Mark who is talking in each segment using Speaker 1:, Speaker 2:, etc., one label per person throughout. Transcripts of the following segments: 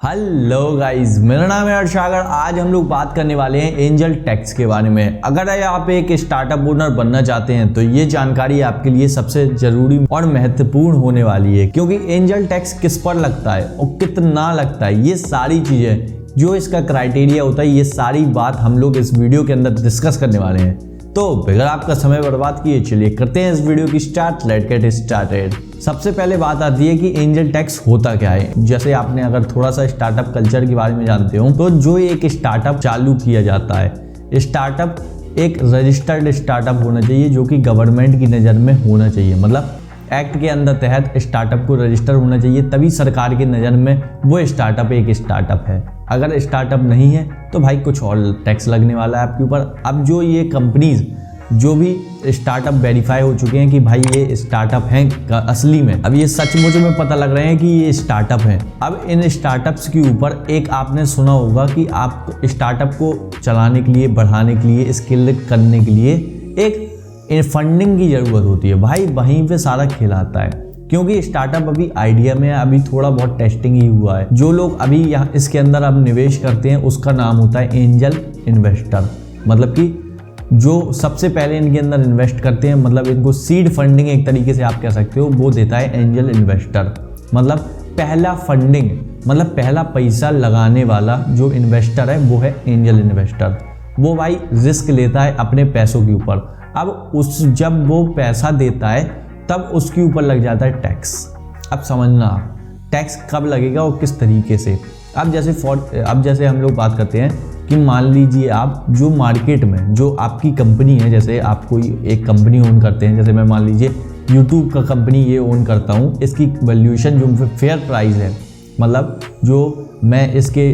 Speaker 1: Hello guys, मेरा नाम है अर्शागर। आज हम लोग बात करने वाले हैं एंजल टैक्स के बारे में। अगर आप एक स्टार्टअप ओनर बनना चाहते हैं तो ये जानकारी आपके लिए सबसे जरूरी और महत्वपूर्ण होने वाली है, क्योंकि एंजल टैक्स किस पर लगता है और कितना लगता है, ये सारी चीजें जो इसका क्राइटेरिया होता है, ये सारी बात हम लोग इस वीडियो के अंदर डिस्कस करने वाले हैं। तो बगैर आपका समय बर्बाद किए चलिए करते हैं इस वीडियो की स्टार्ट। Let's get started. सबसे पहले बात आती है कि एंजल टैक्स होता क्या है। जैसे आपने अगर थोड़ा सा स्टार्टअप कल्चर के बारे में जानते हो तो जो एक स्टार्टअप चालू किया जाता है, स्टार्टअप एक रजिस्टर्ड स्टार्टअप होना चाहिए जो कि गवर्नमेंट की नज़र में होना चाहिए। मतलब एक्ट के अंदर तहत स्टार्टअप को रजिस्टर होना चाहिए, तभी सरकार की नज़र में वो स्टार्टअप एक स्टार्टअप है। अगर स्टार्टअप नहीं है तो भाई कुछ और टैक्स लगने वाला है आपके ऊपर। अब जो ये कंपनीज जो भी स्टार्टअप वेरीफाई हो चुके हैं कि भाई ये स्टार्टअप हैं असली में, अब ये सचमुच में पता लग रहे हैं कि ये स्टार्टअप हैं। अब इन स्टार्टअप्स के ऊपर एक आपने सुना होगा कि आप स्टार्टअप को चलाने के लिए, बढ़ाने के लिए, स्केल करने के लिए एक फंडिंग की ज़रूरत होती है। भाई वहीं पे सारा खेल आता है, क्योंकि स्टार्टअप अभी आइडिया में है, अभी थोड़ा बहुत टेस्टिंग ही हुआ है। जो लोग अभी यहाँ इसके अंदर अब निवेश करते हैं उसका नाम होता है एंजल इन्वेस्टर। मतलब कि जो सबसे पहले इनके अंदर इन्वेस्ट करते हैं, मतलब इनको सीड फंडिंग एक तरीके से आप कह सकते हो, वो देता है एंजल इन्वेस्टर। मतलब पहला फंडिंग, मतलब पहला पैसा लगाने वाला जो इन्वेस्टर है वो है एंजल इन्वेस्टर। वो भाई रिस्क लेता है अपने पैसों के ऊपर। अब जब वो पैसा देता है तब उसके ऊपर लग जाता है टैक्स। अब समझना टैक्स कब लगेगा और किस तरीके से। अब जैसे हम लोग बात करते हैं कि मान लीजिए आप जो मार्केट में जो आपकी कंपनी है, जैसे आप कोई एक कंपनी ओन करते हैं, जैसे मैं मान लीजिए यूट्यूब का कंपनी ये ओन करता हूँ, इसकी वैल्यूएशन जो फेयर प्राइस है, मतलब जो मैं इसके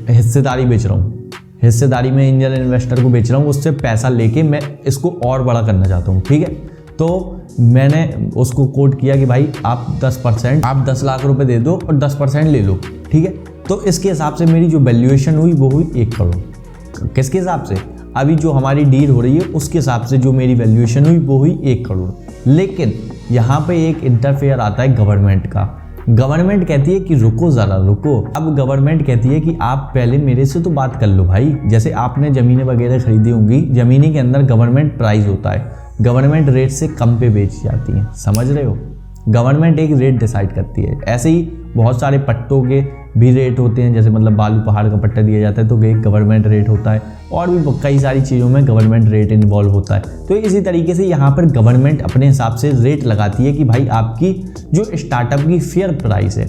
Speaker 1: हिस्सेदारी बेच रहा हूँ, हिस्सेदारी में एंजल इन्वेस्टर को बेच रहा हूँ, उससे पैसा लेके मैं इसको और बड़ा करना चाहता हूँ। ठीक है, तो मैंने उसको कोट किया कि भाई आप 10%, आप 10 लाख रुपए दे दो और 10% ले लो। ठीक है, तो इसके हिसाब से मेरी जो वैल्यूएशन हुई वो हुई 1 करोड़। किसके हिसाब से? अभी जो हमारी डील हो रही है उसके हिसाब से जो मेरी वैल्यूएशन हुई वो हुई 1 करोड़। लेकिन यहाँ पे एक इंटरफेयर आता है गवर्नमेंट का। गवर्नमेंट कहती है कि रुको ज़रा रुको। अब गवर्नमेंट कहती है कि आप पहले मेरे से तो बात कर लो भाई। जैसे आपने ज़मीनें वगैरह खरीदी होंगी, ज़मीनी के अंदर गवर्नमेंट प्राइस होता है, गवर्नमेंट रेट से कम पे बेची जाती हैं। समझ रहे हो? गवर्नमेंट एक रेट डिसाइड करती है। ऐसे ही बहुत सारे पट्टों के भी रेट होते हैं, जैसे मतलब बालू पहाड़ का पट्टा दिया जाता है तो एक गवर्नमेंट रेट होता है, और भी कई सारी चीज़ों में गवर्नमेंट रेट इन्वॉल्व होता है। तो इसी तरीके से यहाँ पर गवर्नमेंट अपने हिसाब से रेट लगाती है कि भाई आपकी जो स्टार्टअप की फेयर प्राइस है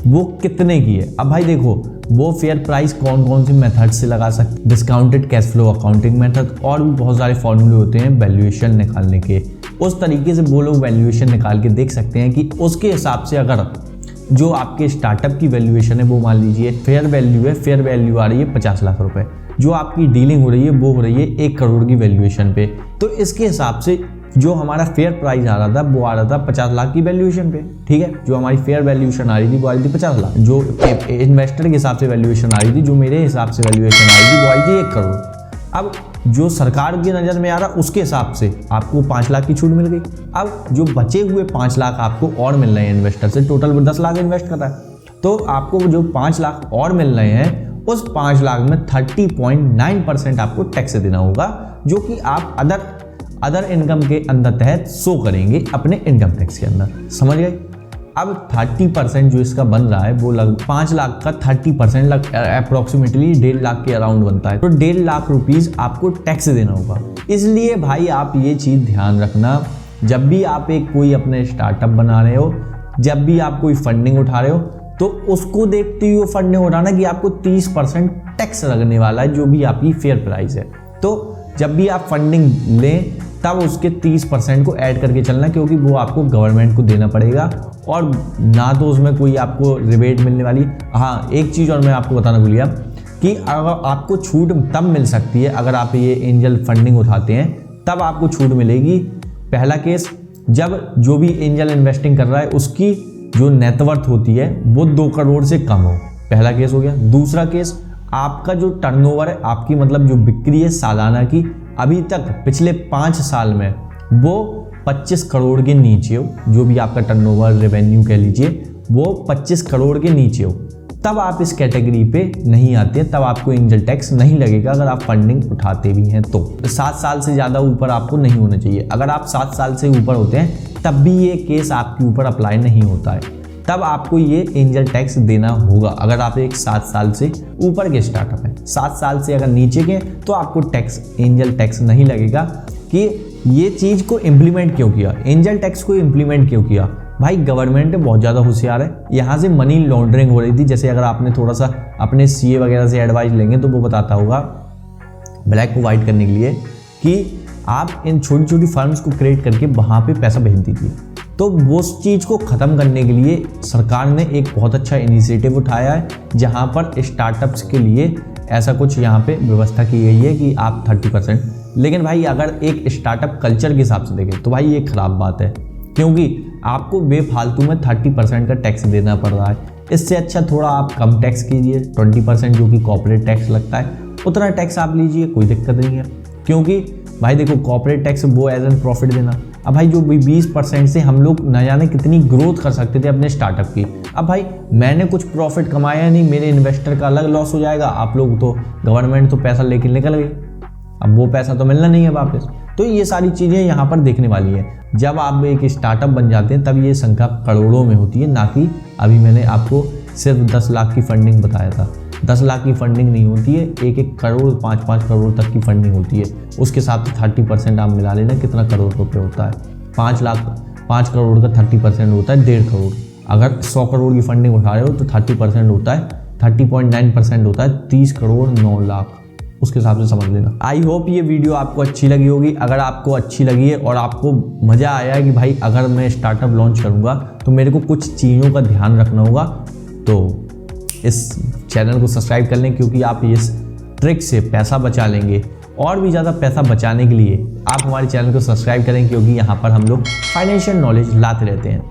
Speaker 1: वो कितने की है। अब भाई देखो, वो फेयर प्राइस कौन कौन से मेथड से लगा सकते, discounted cash flow accounting method, और भी बहुत सारे फॉर्मूले होते हैं वैल्यूएशन निकालने के। उस तरीके से वो लोग वैल्यूएशन निकाल के देख सकते हैं कि उसके हिसाब से अगर जो आपके स्टार्टअप की वैल्यूएशन है वो मान लीजिए फेयर वैल्यू है, फेयर वैल्यू आ रही है 50 लाख रुपए, जो आपकी डीलिंग हो रही है वो हो रही है 1 करोड़ की वैल्यूएशन पे, तो इसके हिसाब से जो हमारा फेयर प्राइस आ रहा था वो आ रहा था 50 लाख की वैल्यूएशन पे। ठीक है, जो हमारी फेयर वैल्यूएशन आ रही थी वो आ रही थी 50 लाख। जो इन्वेस्टर के हिसाब से वैल्यूएशन आ रही थी, जो मेरे हिसाब से वैल्यूएशन आ रही थी वो आई थी 1 करोड़। अब जो सरकार की नज़र में आ रहा उसके हिसाब से आपको 5 लाख की छूट मिल गई। अब जो बचे हुए 5 लाख आपको और मिल रहे हैं इन्वेस्टर से, टोटल 10 लाख इन्वेस्ट कर रहा है, तो आपको जो 5 लाख और मिल रहे हैं उस 5 लाख में 30.9% आपको टैक्स देना होगा, जो कि आप अदर इनकम के अंदर तहत शो करेंगे अपने इनकम टैक्स के अंदर। समझ गए? अब 30% जो इसका बन रहा है वो लगभग 5 लाख का 30% अप्रोक्सीमेटली 1.5 लाख के अराउंड बनता है। तो 1.5 लाख रुपीज़ आपको टैक्स देना होगा। इसलिए भाई आप ये चीज़ ध्यान रखना, जब भी आप कोई अपने स्टार्टअप बना रहे हो, जब भी आप कोई फंडिंग उठा रहे हो, तो उसको देखते हुए फंडिंग उठाना कि आपको 30% टैक्स लगने वाला है, जो भी आपकी फेयर प्राइस है। तो जब भी आप फंडिंग लें तब उसके 30% को ऐड करके चलना, क्योंकि वो आपको गवर्नमेंट को देना पड़ेगा, और ना तो उसमें कोई आपको रिबेट मिलने वाली। हाँ, एक चीज़ और मैं आपको बताना भूल गया कि अगर आपको छूट तब मिल सकती है अगर आप ये एंजल फंडिंग उठाते हैं, तब आपको छूट मिलेगी। पहला केस, जब जो भी एंजल इन्वेस्टिंग कर रहा है उसकी जो नेटवर्थ होती है वो 2 करोड़ से कम हो। पहला केस हो गया। दूसरा केस, आपका जो टर्नओवर है, आपकी मतलब जो बिक्री है सालाना की, अभी तक पिछले 5 साल में वो 25 करोड़ के नीचे हो। जो भी आपका टर्नओवर रेवेन्यू कह लीजिए वो 25 करोड़ के नीचे हो। तब आप इस कैटेगरी पे नहीं आते, तब आपको एंजल टैक्स नहीं लगेगा अगर आप फंडिंग उठाते भी हैं तो। 7 साल से ज़्यादा ऊपर आपको नहीं होना चाहिए। अगर आप 7 साल से ऊपर होते हैं तब भी ये केस आपके ऊपर अप्लाई नहीं होता है, तब आपको ये एंजल टैक्स देना होगा। अगर आप एक 7 साल से ऊपर के स्टार्टअप है, 7 साल से अगर नीचे के तो आपको टैक्स एंजल टैक्स नहीं लगेगा। कि ये चीज़ को इम्प्लीमेंट क्यों किया, एंजल टैक्स को इम्प्लीमेंट क्यों किया? भाई गवर्नमेंट बहुत ज़्यादा होशियार है, यहाँ से मनी लॉन्ड्रिंग हो रही थी। जैसे अगर आपने थोड़ा सा अपने सीए वगैरह से एडवाइस लेंगे तो वो बताता होगा ब्लैक को वाइट करने के लिए कि आप इन छोटी छोटी फर्म्स को क्रिएट करके वहाँ पे पैसा भेज दीजिए। तो वो उस चीज़ को ख़त्म करने के लिए सरकार ने एक बहुत अच्छा इनिशिएटिव उठाया है, जहाँ पर स्टार्टअप्स के लिए ऐसा कुछ यहाँ पे व्यवस्था की गई है कि आप 30%। लेकिन भाई अगर एक स्टार्टअप कल्चर के हिसाब से देखें तो भाई ये ख़राब बात है, क्योंकि आपको बेफालतू में 30% का टैक्स देना पड़ रहा है। इससे अच्छा थोड़ा आप कम टैक्स कीजिए, 20% जो कि कॉर्पोरेट टैक्स लगता है उतना टैक्स आप लीजिए, कोई दिक्कत नहीं है। क्योंकि भाई देखो कॉर्पोरेट टैक्स वो एज एन प्रॉफिट देना, अब भाई जो 20% से हम लोग न जाने कितनी ग्रोथ कर सकते थे अपने स्टार्टअप की। अब भाई मैंने कुछ प्रॉफिट कमाया नहीं, मेरे इन्वेस्टर का अलग लॉस हो जाएगा, आप लोग तो गवर्नमेंट तो पैसा लेके निकल गई, अब वो पैसा तो मिलना नहीं है वापस। तो ये सारी चीज़ें यहाँ पर देखने वाली है। जब आप एक स्टार्टअप बन जाते हैं तब ये संख्या करोड़ों में होती है, ना कि अभी मैंने आपको सिर्फ 10 लाख की फंडिंग बताया था। 10 लाख की फंडिंग नहीं होती है, 1-1 करोड़ 5-5 करोड़ तक की फंडिंग होती है। उसके साथ 30% आप मिला लेना, कितना करोड़ रुपए होता है? 5 करोड़ का 30% होता है 1.5 करोड़। अगर 100 करोड़ की फंडिंग उठा रहे हो तो 30% होता है 30.9% होता है 30 करोड़ 9 लाख। उसके हिसाब से समझ लेना। आई होप ये वीडियो आपको अच्छी लगी होगी। अगर आपको अच्छी लगी है और आपको मज़ा आया है कि भाई अगर मैं स्टार्टअप लॉन्च करूँगा तो मेरे को कुछ चीज़ों का ध्यान रखना होगा, तो इस चैनल को सब्सक्राइब कर लें, क्योंकि आप इस ट्रिक से पैसा बचा लेंगे। और भी ज़्यादा पैसा बचाने के लिए आप हमारे चैनल को सब्सक्राइब करें, क्योंकि यहाँ पर हम लोग फाइनेंशियल नॉलेज लाते रहते हैं।